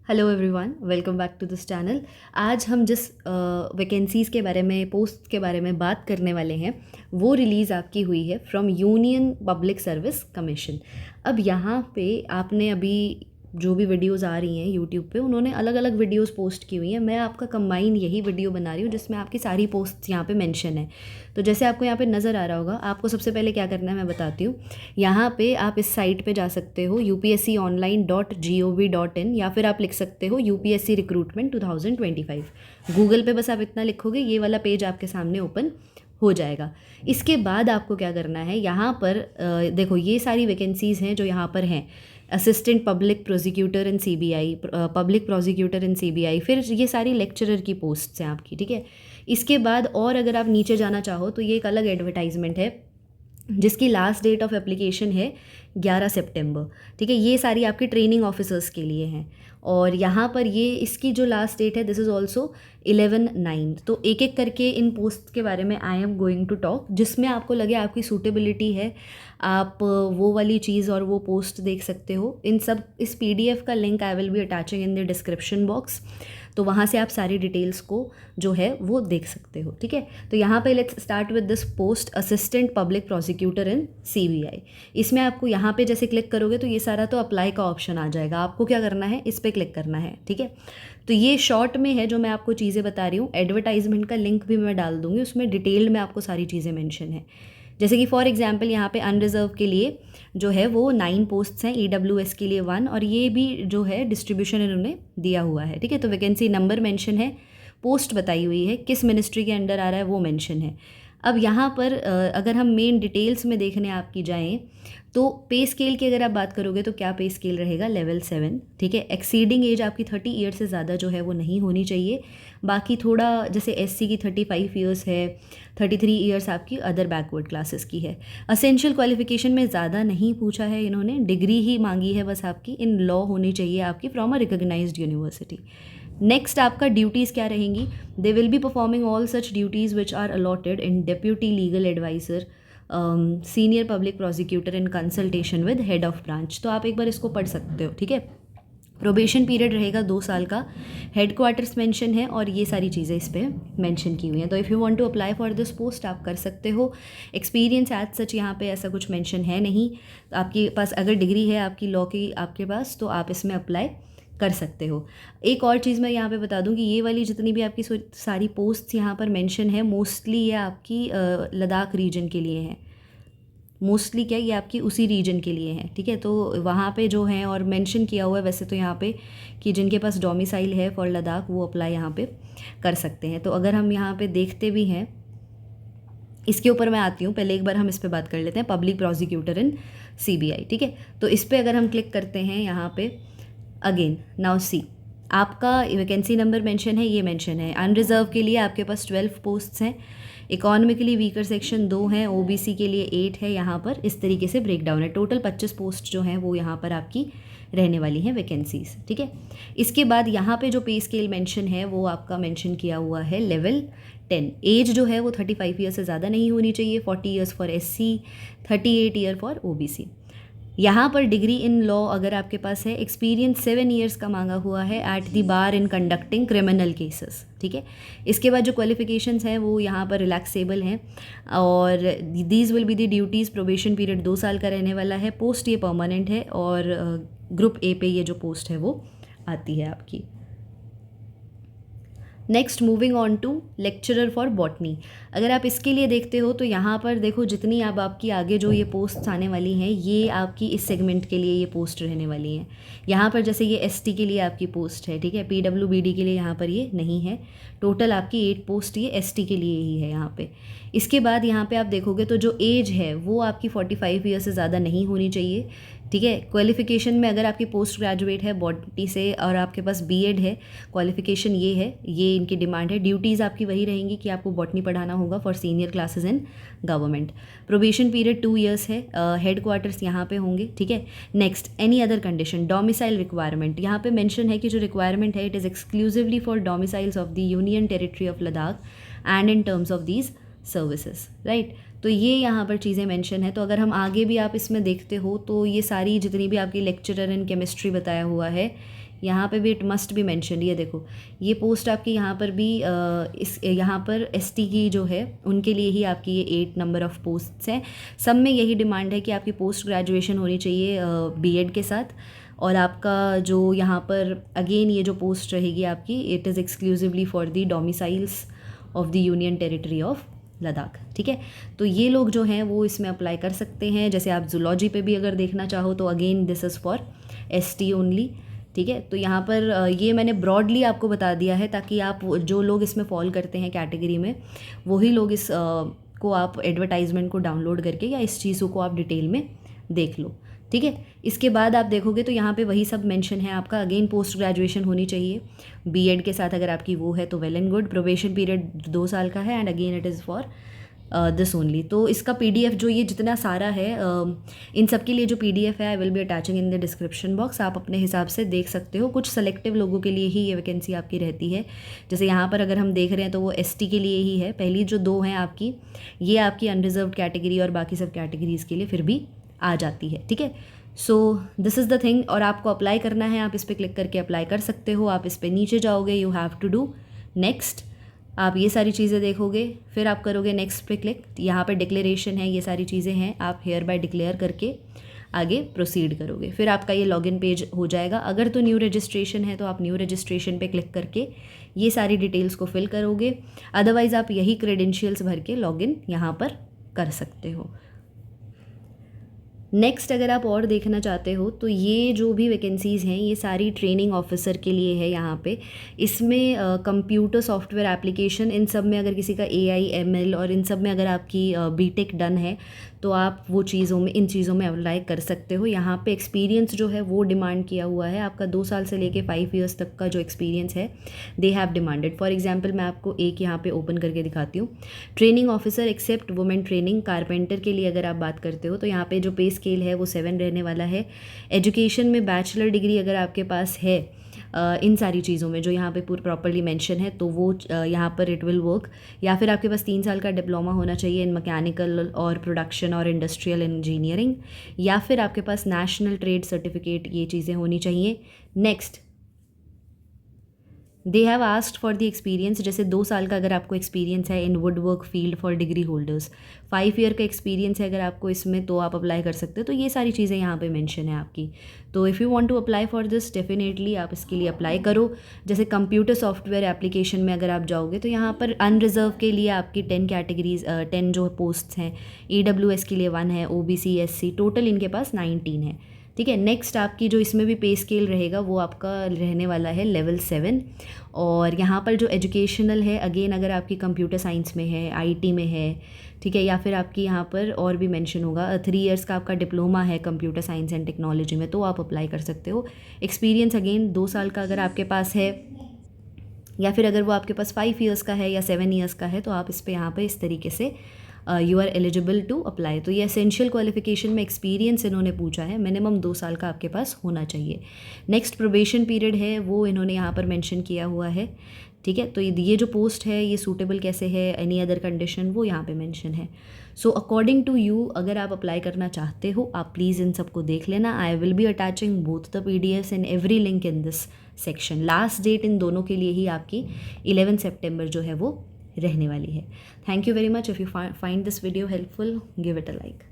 Hello everyone, welcome back to this channel. आज हम जिस वैकेंसीज़ के बारे में, पोस्ट के बारे में बात करने वाले हैं वो रिलीज़ आपकी हुई है from union public service commission. अब यहाँ पे आपने अभी जो भी वीडियोस आ रही हैं यूट्यूब पे, उन्होंने अलग अलग वीडियोस पोस्ट की हुई हैं। मैं आपका कंबाइन यही वीडियो बना रही हूँ जिसमें आपकी सारी पोस्ट्स यहाँ पे मेंशन है। तो जैसे आपको यहाँ पे नज़र आ रहा होगा, आपको सबसे पहले क्या करना है मैं बताती हूँ। यहाँ पे आप इस साइट पे जा सकते हो upsconline.gov.in, या फिर आप लिख सकते हो यूपीएससी रिक्रूटमेंट 2025। गूगल पे बस आप इतना लिखोगे, ये वाला पेज आपके सामने ओपन हो जाएगा। इसके बाद आपको क्या करना है, यहाँ पर देखो ये सारी वैकेंसीज़ हैं जो यहाँ पर हैं। असिस्टेंट पब्लिक प्रोसिक्यूटर इन सीबीआई, पब्लिक प्रोसिक्यूटर इन सीबीआई, फिर ये सारी लेक्चरर की पोस्ट्स हैं आपकी, ठीक है। इसके बाद और अगर आप नीचे जाना चाहो तो ये एक अलग एडवर्टाइजमेंट है जिसकी लास्ट डेट ऑफ एप्लीकेशन है 11 सितंबर, ठीक है। ये सारी आपकी ट्रेनिंग ऑफिसर्स के लिए हैं। और यहाँ पर ये इसकी जो लास्ट डेट है दिस इज़ ऑल्सो 11/9। तो एक एक करके इन पोस्ट के बारे में I am going to talk, जिसमें आपको लगे आपकी सूटेबिलिटी है, आप वो वाली चीज़ और वो पोस्ट देख सकते हो। इन सब इस पीडीएफ का link I will be attaching in the description box, तो वहाँ से आप सारी डिटेल्स को जो है वो देख सकते हो, ठीक है। तो यहाँ पे let's start with this post, assistant public prosecutor in CBI. इसमें आपको यहाँ पे जैसे क्लिक करोगे तो ये सारा तो अप्लाई का ऑप्शन आ जाएगा। आपको क्या करना है, इस पर क्लिक करना है, ठीक है। तो ये शॉर्ट में है जो मैं आपको चीज़ें बता रही हूँ। एडवर्टाइजमेंट का लिंक भी मैं डाल दूँगी, उसमें डिटेल में आपको सारी चीज़ें मेंशन है। जैसे कि फॉर एग्जांपल यहाँ पे अनरिजर्व के लिए जो है वो 9 पोस्ट्स हैं, ईडब्ल्यूएस के लिए 1, और ये भी जो है डिस्ट्रीब्यूशन इन्होंने दिया हुआ है, ठीक है। तो वैकेंसी नंबर मेंशन है, पोस्ट बताई हुई है, किस मिनिस्ट्री के अंडर आ रहा है वो मेंशन है। अब यहाँ पर अगर हम मेन डिटेल्स में देखने आपकी जाएँ तो पे स्केल की अगर आप बात करोगे तो क्या पे स्केल रहेगा, लेवल 7, ठीक है। एक्सीडिंग एज आपकी 30 ईयर से ज़्यादा जो है वो नहीं होनी चाहिए। बाकी थोड़ा जैसे एससी की 35 ईयर्स है, 33 ईयर्स आपकी अदर बैकवर्ड क्लासेस की है। असेंशियल क्वालिफिकेशन में ज़्यादा नहीं पूछा है इन्होंने, डिग्री ही मांगी है बस आपकी, इन लॉ होनी चाहिए आपकी from a recognised university. Next आपका ड्यूटीज़ क्या रहेंगी, they will be performing all such duties which are allotted in deputy legal adviser, senior public prosecutor in consultation with head of branch. तो आप एक बार इसको पढ़ सकते हो, ठीक है। प्रोबेशन पीरियड रहेगा 2 साल का, हेड क्वार्टर्स मेंशन है, और ये सारी चीज़ें इस पर मेंशन की हुई हैं। तो if you want to apply for this post आप कर सकते हो। एक्सपीरियंस एज सच यहाँ पे ऐसा कुछ मेंशन है नहीं। तो आपके पास अगर डिग्री है आपकी लॉ की आपके पास, तो आप इसमें अप्लाई कर सकते हो। एक और चीज़ मैं यहाँ पे बता दूँ कि ये वाली जितनी भी आपकी सारी पोस्ट्स यहाँ पर मेंशन है, मोस्टली ये आपकी लद्दाख रीजन के लिए है। मोस्टली क्या, ये आपकी उसी रीजन के लिए है, ठीक है। तो वहाँ पे जो है, और मेंशन किया हुआ है वैसे तो यहाँ पे कि जिनके पास डोमिसाइल है फॉर लद्दाख वो अप्लाई यहाँ पे कर सकते हैं। तो अगर हम यहाँ पे देखते भी हैं, इसके ऊपर मैं आती हूँ, पहले एक बार हम इस पर बात कर लेते हैं, पब्लिक प्रोसिक्यूटर इन सीबीआई, ठीक है। तो इस पर अगर हम क्लिक करते हैं यहाँ पे, अगेन नाउ सी, आपका वैकेंसी नंबर मेंशन है, ये मेंशन है। अनरिजर्व के लिए आपके पास 12 पोस्ट्स हैं, इकोनॉमिकली वीकर सेक्शन 2 है, ओबीसी के लिए 8 है। यहाँ पर इस तरीके से ब्रेकडाउन है। टोटल 25 पोस्ट जो हैं वो यहाँ पर आपकी रहने वाली हैं वैकेंसीज, ठीक है। इसके बाद यहाँ पे जो पे स्केल मेंशन है वो आपका मेंशन किया हुआ है लेवल 10। एज जो है वो 35 ईयर से ज़्यादा नहीं होनी चाहिए, 40 years for SC, 38 year for OBC. यहाँ पर डिग्री इन लॉ अगर आपके पास है, एक्सपीरियंस 7 ईयर्स का मांगा हुआ है at the bar in conducting criminal cases, ठीक है। इसके बाद जो क्वालिफिकेशंस हैं वो यहाँ पर रिलैक्सेबल हैं, और these will be the duties. Probation period 2 साल का रहने वाला है। पोस्ट ये परमानेंट है, और ग्रुप ए पे ये जो पोस्ट है वो आती है आपकी। Next moving on to lecturer for botany. अगर आप इसके लिए देखते हो तो यहाँ पर देखो, जितनी अब आपकी आगे जो ये पोस्ट आने वाली हैं ये आपकी इस सेगमेंट के लिए ये पोस्ट रहने वाली हैं। यहाँ पर जैसे ये एसटी के लिए आपकी पोस्ट है, ठीक है। पीडब्ल्यूबीडी के लिए यहाँ पर ये नहीं है। टोटल आपकी 8 पोस्ट ये एसटी के लिए ही है यहाँ पे। इसके बाद यहाँ पे आप देखोगे तो जो एज है वो आपकी 45 ईयर से ज़्यादा नहीं होनी चाहिए, ठीक है। क्वालिफिकेशन में अगर आपकी पोस्ट ग्रेजुएट है बॉटनी से और आपके पास बीएड है, क्वालिफिकेशन ये है, ये इनकी डिमांड है। ड्यूटीज़ आपकी वही रहेंगी कि आपको बॉटनी पढ़ाना होगा for senior classes in government. Probation period 2 years है। हेड क्वार्टर्स यहाँ पे होंगे, ठीक है। Next, any other condition, domicile requirement. यहाँ पे मेंशन है कि जो रिक्वायरमेंट है it is exclusively for domiciles of the union territory of Ladakh and in terms of these services, right. तो ये यहाँ पर चीज़ें मेंशन है। तो अगर हम आगे भी आप इसमें देखते हो तो ये सारी जितनी भी आपकी लेक्चरर इन केमिस्ट्री बताया हुआ है यहाँ पे भी इट मस्ट बी मेंशन। ये देखो ये पोस्ट आपकी यहाँ पर भी इस यहाँ पर एसटी की जो है उनके लिए ही आपकी ये 8 नंबर ऑफ़ पोस्ट्स हैं। सब में यही डिमांड है कि आपकी पोस्ट ग्रेजुएशन होनी चाहिए बीएड के साथ। और आपका जो यहाँ पर अगेन ये जो पोस्ट रहेगी आपकी, it is exclusively for the domiciles of the union territory of Ladakh. ठीक है, तो ये लोग जो हैं वो इसमें अप्लाई कर सकते हैं। जैसे आप जूलॉजी पे भी अगर देखना चाहो तो again this is for ST only. ठीक है, तो यहाँ पर ये मैंने ब्रॉडली आपको बता दिया है ताकि आप जो लोग इसमें फॉल करते हैं कैटेगरी में, वही लोग इस को आप एडवर्टाइजमेंट को डाउनलोड करके या इस चीज़ों को आप डिटेल में देख लो। ठीक है, इसके बाद आप देखोगे तो यहाँ पे वही सब मेंशन है आपका। अगेन पोस्ट ग्रेजुएशन होनी चाहिए बीएड के साथ, अगर आपकी वो है तो well and good. Probation period 2 साल का है and again it is for this only. तो इसका पीडीएफ जो ये जितना सारा है इन सब के लिए जो पीडीएफ है आई will be attaching in the description box. आप अपने हिसाब से देख सकते हो। कुछ सेलेक्टिव लोगों के लिए ही ये वैकेंसी आपकी रहती है। जैसे यहाँ पर अगर हम देख रहे हैं तो वो एसटी के लिए ही है। पहली जो 2 हैं आपकी, ये आपकी अनरिजर्व्ड कैटेगरी और बाकी सब कैटेगरीज़ के लिए फिर भी आ जाती है। ठीक है, so this is the thing. और आपको अप्लाई करना है, आप इस पर क्लिक करके अप्लाई कर सकते हो। आप इस पर नीचे जाओगे, you have to do next. आप ये सारी चीज़ें देखोगे, फिर आप करोगे नेक्स्ट पे क्लिक। यहाँ पे डिक्लेरेशन है, ये सारी चीज़ें हैं, आप हेयर बाय डिक्लेयर करके आगे प्रोसीड करोगे। फिर आपका ये लॉगिन पेज हो जाएगा। अगर तो न्यू रजिस्ट्रेशन है तो आप न्यू रजिस्ट्रेशन पे क्लिक करके ये सारी डिटेल्स को फिल करोगे। अदरवाइज़ आप यही क्रेडेंशियल्स भर के लॉगिन यहाँ पर कर सकते हो। नेक्स्ट अगर आप और देखना चाहते हो तो ये जो भी वैकेंसीज़ हैं ये सारी ट्रेनिंग ऑफिसर के लिए है। यहाँ पे इसमें कंप्यूटर सॉफ्टवेयर एप्लीकेशन, इन सब में अगर किसी का AI ML और इन सब में अगर आपकी बीटेक डन है तो आप वो चीज़ों में, इन चीज़ों में अप्लाई कर सकते हो। यहाँ पे एक्सपीरियंस जो है वो डिमांड किया हुआ है आपका 2 साल से लेके 5 ईयर्स तक का जो एक्सपीरियंस है they have demanded. For example मैं आपको एक यहाँ पे ओपन करके दिखाती हूँ। Training officer except women training carpenter के लिए अगर आप बात करते हो तो यहाँ पे जो पे स्केल है वो 7 रहने वाला है। एजुकेशन में बैचलर डिग्री अगर आपके पास है इन सारी चीज़ों में जो यहाँ पे पूरा प्रॉपर्ली मेंशन है तो वो यहाँ पर इट विल वर्क। या फिर आपके पास 3 साल का डिप्लोमा होना चाहिए इन मैकेनिकल और प्रोडक्शन और इंडस्ट्रियल इंजीनियरिंग, या फिर आपके पास नेशनल ट्रेड सर्टिफिकेट, ये चीज़ें होनी चाहिए। Next they have asked for the experience. जैसे 2 साल का अगर आपको एक्सपीरियंस है in woodwork field for degree holders, 5 year का एक्सपीरियंस है अगर आपको इसमें तो आप अप्लाई कर सकते हो। तो ये सारी चीज़ें यहाँ पे मेंशन है आपकी। तो if you want to apply for this definitely आप इसके लिए अप्लाई करो। जैसे कंप्यूटर सॉफ्टवेयर एप्लीकेशन में अगर आप जाओगे तो यहाँ पर अनरिजर्व के लिए आपकी 10 कैटेगरीज 10 जो पोस्ट्स हैं, EWS के लिए 1 है, OBC SC टोटल इनके पास 19 है। ठीक है, नेक्स्ट आपकी जो इसमें भी पे स्केल रहेगा वो आपका रहने वाला है लेवल 7। और यहाँ पर जो एजुकेशनल है अगेन अगर आपकी कंप्यूटर साइंस में है, IT में है, ठीक है, या फिर आपकी यहाँ पर और भी मेंशन होगा 3 इयर्स का आपका डिप्लोमा है कंप्यूटर साइंस एंड टेक्नोलॉजी में, तो आप अप्लाई कर सकते हो। एक्सपीरियंस अगेन 2 साल का अगर आपके पास है, या फिर अगर वो आपके पास 5 ईयर्स का है या 7 ईयर्स का है तो आप इस पर यहाँ पर इस तरीके से you are eligible to apply. तो ये एसेंशियल क्वालिफिकेशन में एक्सपीरियंस इन्होंने पूछा है, मिनिमम 2 साल का आपके पास होना चाहिए। नेक्स्ट प्रोबेशन पीरियड है वो इन्होंने यहाँ पर मेंशन किया हुआ है। ठीक है, तो ये जो पोस्ट है ये सूटेबल कैसे है, एनी अदर कंडीशन, वो यहाँ पे मेंशन है। सो अकॉर्डिंग टू यू अगर आप अप्लाई करना चाहते हो आप प्लीज़ इन सबको देख लेना। I will be attaching both the PDFs and every link in this section. Last date इन दोनों के लिए ही आपकी 11 सितंबर जो है वो रहने वाली है। Thank you very much. If you find this video helpful give it a like.